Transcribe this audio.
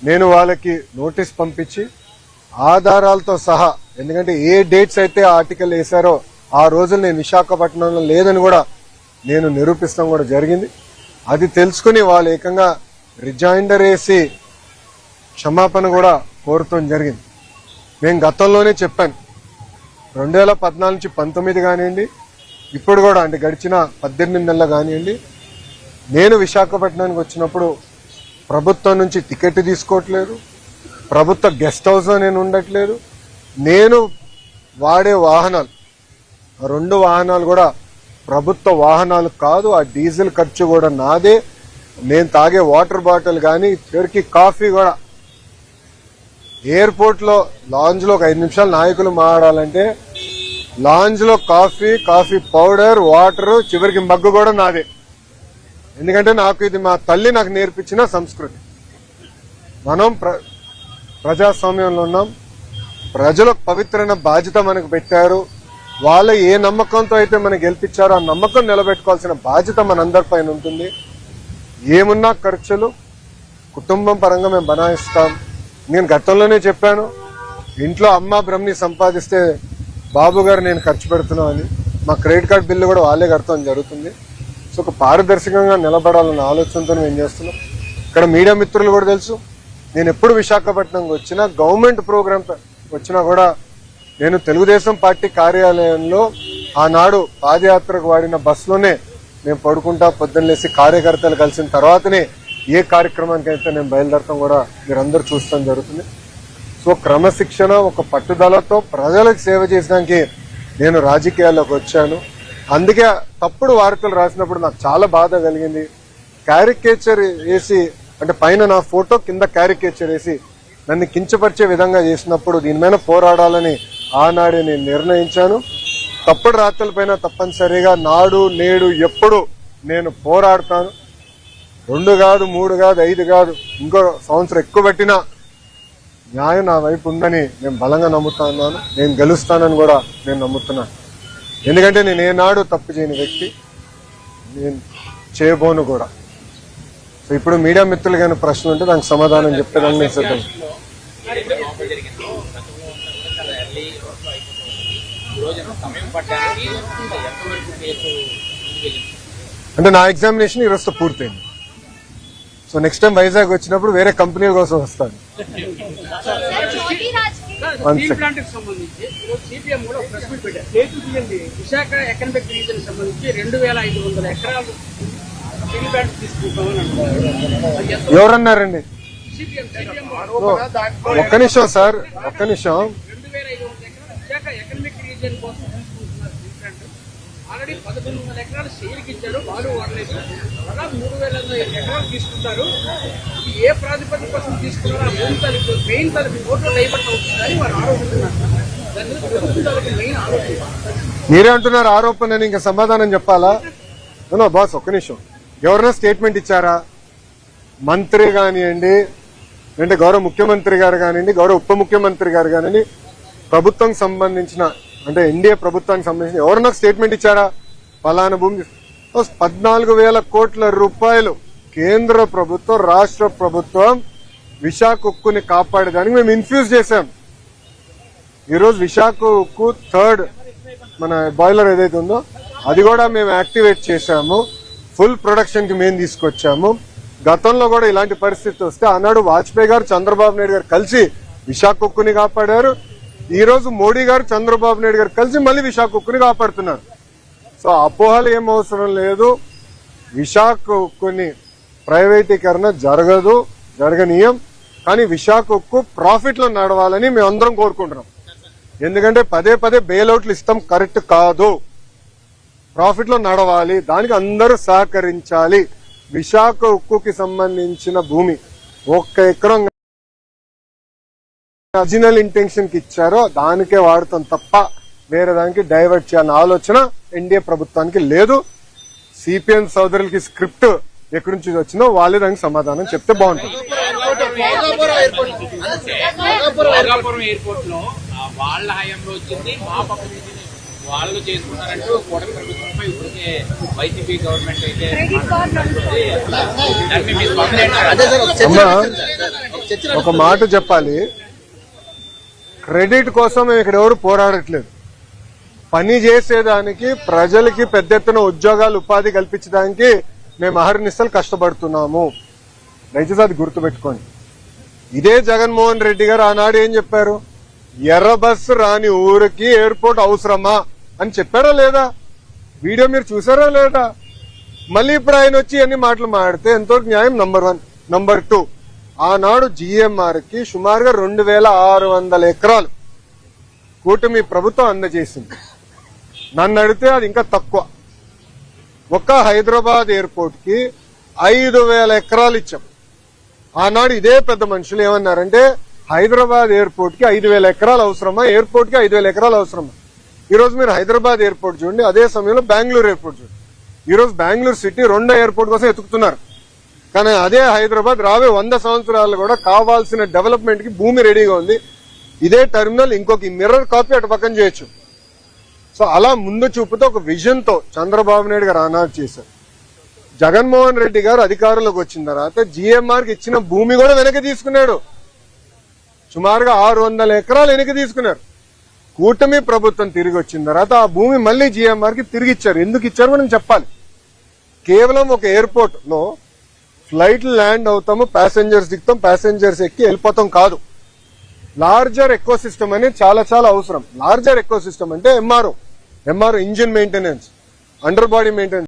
నేను వాళ్ళకి నోటీస్ పంపించి ఆధారాలతో సహా, ఎందుకంటే ఏ డేట్స్ అయితే ఆర్టికల్ వేశారో ఆ రోజులు నేను విశాఖపట్నంలో లేదని కూడా నేను నిరూపిస్తాం కూడా జరిగింది. అది తెలుసుకుని వాళ్ళు ఏకంగా రిజైండర్ వేసి క్షమాపణ కూడా కోరటం జరిగింది. నేను గతంలోనే చెప్పాను, 2014 నుంచి 19 కానివ్వండి, ఇప్పుడు కూడా అంటే గడిచిన 18 నెలలు కానివ్వండి, నేను విశాఖపట్నానికి వచ్చినప్పుడు ప్రభుత్వం నుంచి టికెట్ తీసుకోవట్లేదు, ప్రభుత్వ గెస్ట్ హౌస్లో నేను ఉండట్లేదు. నేను వాడే వాహనాలు 2 వాహనాలు కూడా ప్రభుత్వ వాహనాలు కాదు. ఆ డీజిల్ ఖర్చు కూడా నాదే. నేను తాగే వాటర్ బాటిల్ కానీ చివరికి కాఫీ కూడా ఎయిర్పోర్ట్ లో లాంజ్ లో ఒక 5 నిమిషాలు నాయకులు మాట్లాడాలంటే లాంజ్ లో కాఫీ పౌడర్, వాటర్, చివరికి మగ్గు కూడా నాదే. ఎందుకంటే నాకు ఇది మా తల్లి నాకు నేర్పించిన సంస్కృతి. మనం ప్రజాస్వామ్యంలో ఉన్నాం. ప్రజలకు పవిత్రమైన బాధ్యత మనకు పెట్టారు. వాళ్ళ ఏ నమ్మకంతో అయితే మనకు గెలిపించారో ఆ నమ్మకం నిలబెట్టుకోవాల్సిన బాధ్యత మనందరిపైన ఉంటుంది. ఏమున్నా ఖర్చులు కుటుంబం పరంగా మేము బనాయిస్తాం. నేను గతంలోనే చెప్పాను, ఇంట్లో అమ్మ బ్రహ్మని సంపాదిస్తే బాబు గారు నేను ఖర్చు పెడుతున్నాను అని. మా క్రెడిట్ కార్డు బిల్లు కూడా వాళ్ళే కడతాం జరుగుతుంది. సో ఒక పారదర్శకంగా నిలబడాలన్న ఆలోచనతో మేము చేస్తున్నాం. ఇక్కడ మీడియా మిత్రులు కూడా తెలుసు, నేను ఎప్పుడు విశాఖపట్నంకి వచ్చినా, గవర్నమెంట్ ప్రోగ్రామ్ వచ్చినా కూడా నేను తెలుగుదేశం పార్టీ కార్యాలయంలో ఆనాడు పాదయాత్రకు వాడిన బస్సులోనే నేను పడుకుంటా పొద్దున్న లేసి కార్యకర్తలు కలిసిన తర్వాతనే ఏ కార్యక్రమానికి అయితే నేను బయలుదేరతాం కూడా మీరందరూ చూస్తాం జరుగుతుంది. సో క్రమశిక్షణ, ఒక పట్టుదలతో ప్రజలకు సేవ చేయడానికి నేను రాజకీయాల్లోకి వచ్చాను. అందుకే తప్పుడు వార్తలు రాసినప్పుడు నాకు చాలా బాధ కలిగింది. క్యారికేచర్ వేసి, అంటే పైన నా ఫోటో కింద క్యారికేచర్ వేసి నన్ను కించపరిచే విధంగా చేసినప్పుడు దీని మీద పోరాడాలని ఆనాడే నేను నిర్ణయించాను. తప్పుడు రాత్రులపైన తప్పనిసరిగా నాడు నేడు ఎప్పుడు నేను పోరాడతాను. 2 కాదు, 3 కాదు, 5 కాదు, ఇంకో సంవత్సరం ఎక్కువ పెట్టినా న్యాయం నా వైపు ఉందని నేను బలంగా నమ్ముతున్నాను. నేను గెలుస్తానని కూడా నేను నమ్ముతున్నాను. ఎందుకంటే నేను ఏనాడు తప్పు చేయని వ్యక్తి, నేను చేయబోను కూడా. సో ఇప్పుడు మీడియా మిత్రులు కానీ ప్రశ్న ఉంటే దానికి సమాధానం చెప్పేదాన్ని నేను సిద్ధం. అంటే నా ఎగ్జామినేషన్ ఈరోజుతో పూర్తయింది. సో నెక్స్ట్ టైం వైజాగ్ వచ్చినప్పుడు వేరే కంపెనీల కోసం వస్తాను. విశాఖ ఎకనామిక్ రీజన్ సంబంధించి 2500 ఎకరాలు స్టీల్ ప్లాంట్ తీసుకుంటామని అంటున్నారు. ఎవరన్నారండి? ఒక్క నిమిషం సార్, ఒక్క నిమిషం. 2500 ఎకరాలు విశాఖ ఎకనామిక్ రీజన్ కోసం తీసుకుంటున్నారు స్టీల్ ప్లాంట్. ఆల్రెడీ 1100 ఎకరాలు సేల్కి ఇచ్చారు, వాళ్ళు వాడలేదు. అలా 3000 ఎకరాలు తీసుకుంటారు. ఏ ప్రాతిపదిక కోసం తీసుకున్నారో ఆ భూమి తలుపు మెయిన్ తలుపు కోర్టులో డైవర్ట్ అవుతుందని వారు ఆరోపిస్తున్నారు. దాని మీద ప్రభుత్వం తలుపు మెయిన్ ఆరోపణ. మీరే అంటున్నారు ఆరోపణ, ఇంకా సమాధానం చెప్పాలా? బాస్ ఒక్క నిమిషం. ఎవరైనా స్టేట్మెంట్ ఇచ్చారా? మంత్రి కానివ్వండి, అంటే గౌరవ ముఖ్యమంత్రి గారు కానివ్వండి, గౌరవ ఉప ముఖ్యమంత్రి గారు కానివ్వండి, ప్రభుత్వం సంబంధించిన అంటే ఎన్డీఏ ప్రభుత్వానికి సంబంధించిన ఎవరన్నా స్టేట్మెంట్ ఇచ్చారా? ఫలానా భూమి 14,000 కోట్ల రూపాయలు కేంద్ర ప్రభుత్వం, రాష్ట్ర ప్రభుత్వం విశాఖ ఉక్కుని కాపాడేదానికి మేము ఇన్ఫ్యూజ్ చేశాం. ఈరోజు విశాఖ ఉక్కు 3rd మన బాయిలర్ ఏదైతే ఉందో అది కూడా మేము యాక్టివేట్ చేశాము. ఫుల్ ప్రొడక్షన్ కి మేము తీసుకొచ్చాము. గతంలో కూడా ఇలాంటి పరిస్థితి వస్తే ఆనాడు వాజ్పేయి గారు, చంద్రబాబు నాయుడు గారు కలిసి విశాఖ ఉక్కుని కాపాడారు. ఈ రోజు మోడీ గారు, చంద్రబాబు నాయుడు గారు కలిసి మళ్ళీ విశాఖ ఉక్కుని కాపాడుతున్నారు. సో అపోహలు ఏం అవసరం లేదు. విశాఖ ఉక్కుని ప్రైవేటీకరణ జరగదు, జరగనీయం. కానీ విశాఖ ఉక్కు ప్రాఫిట్ లో నడవాలని మేము అందరం కోరుకుంటున్నాం. ఎందుకంటే పదే పదే బెయిల్అవుట్లు ఇస్తాం కరెక్ట్ కాదు. ప్రాఫిట్ లో నడవాలి, దానికి అందరూ సహకరించాలి. విశాఖ ఉక్కుకి సంబంధించిన భూమి 1 ఎకరం ఒరిజినల్ ఇంటెన్షన్ కి ఇచ్చారో దానికే వాడతాం తప్ప వేరే దానికి డైవర్ట్ చేయాలన్న ఆలోచన ఎన్డీఏ ప్రభుత్వానికి లేదు. సిపిఎం సోదరులకి స్క్రిప్ట్ ఎక్కడి నుంచి వచ్చిందో వాళ్ళే దానికి సమాధానం చెప్తే బాగుంటుంది. వాళ్ళు చేసుకున్నారంటూ కూటమి ప్రభుత్వంపై ఇప్పటికే వైసీపీ గవర్నమెంట్ అయితే దాన్ని మీ స్పందన ఏంటి? అమ్మా, ఒక మాట చెప్పాలి. క్రెడిట్ కోసం మేము ఇక్కడ ఎవరు పోరాడట్లేదు. పని చేసేదానికి, ప్రజలకి పెద్ద ఎత్తున ఉద్యోగాలు, ఉపాధి కల్పించడానికి మేము అహర్నిశలు కష్టపడుతున్నాము. దయచేసి అది గుర్తుపెట్టుకోండి. ఇదే జగన్మోహన్ రెడ్డి గారు ఆనాడు ఏం చెప్పారు? ఎర్ర బస్సు రాని ఊరికి ఎయిర్పోర్ట్ అవసరమా అని చెప్పారా లేదా? వీడియో మీరు చూసారా లేదా? మళ్ళీ ఇప్పుడు ఆయన వచ్చి అన్ని మాటలు మాడితే ఎంతవరకు న్యాయం? నంబర్ 1. నంబర్ 2, ఆనాడు జిఎంఆర్ కి సుమారుగా 2600 ఎకరాలు కూటమి ప్రభుత్వం అందజేసింది. నన్ను అడిగితే అది ఇంకా తక్కువ. ఒక్క హైదరాబాద్ ఎయిర్పోర్ట్ కి 5000 ఎకరాలు ఇచ్చాం. ఆనాడు ఇదే పెద్ద మనుషులు ఏమన్నారంటే హైదరాబాద్ ఎయిర్పోర్ట్ కి 5000 ఎకరాలు అవసరమా, ఎయిర్పోర్ట్ కి 5000 ఎకరాలు అవసరమా? ఈ రోజు మీరు హైదరాబాద్ ఎయిర్పోర్ట్ చూడండి, అదే సమయంలో బెంగళూరు ఎయిర్పోర్ట్ చూడండి. ఈ రోజు బెంగళూరు సిటీ 2వ ఎయిర్పోర్ట్ కోసం ఎత్తుకుతున్నారు. కానీ అదే హైదరాబాద్ రాబోయే 100 సంవత్సరాలు కూడా కావాల్సిన డెవలప్మెంట్ కి భూమి రెడీగా ఉంది. ఇదే టెర్మినల్ ఇంకొక మిర్రర్ కాపీ అటు పక్కన చేయొచ్చు. సో అలా ముందు చూపుతో ఒక విజన్ తో చంద్రబాబు నాయుడు గారు ఆనాడు చేశారు. జగన్మోహన్ రెడ్డి గారు అధికారంలోకి వచ్చిన తర్వాత జిఎంఆర్ కి ఇచ్చిన భూమి కూడా వెనక్కి తీసుకున్నాడు. సుమారుగా 600 ఎకరాలు వెనక్కి తీసుకున్నారు. కూటమి ప్రభుత్వం తిరిగి వచ్చిన తర్వాత ఆ భూమి మళ్ళీ జిఎంఆర్ కి తిరిగి ఇచ్చారు. ఎందుకు ఇచ్చారు మనం చెప్పాలి. కేవలం ఒక ఎయిర్పోర్ట్ లో ఫ్లైట్ ల్యాండ్ అవుతాము, ప్యాసింజర్స్ దిగుతాం, ప్యాసింజర్స్ ఎక్కి వెళ్ళిపోతాం కాదు. లార్జర్ ఎకో సిస్టమ్ అనేది చాలా చాలా అవసరం. లార్జర్ ఎకో సిస్టమ్ అంటే MRO engine maintenance, under body maintenance.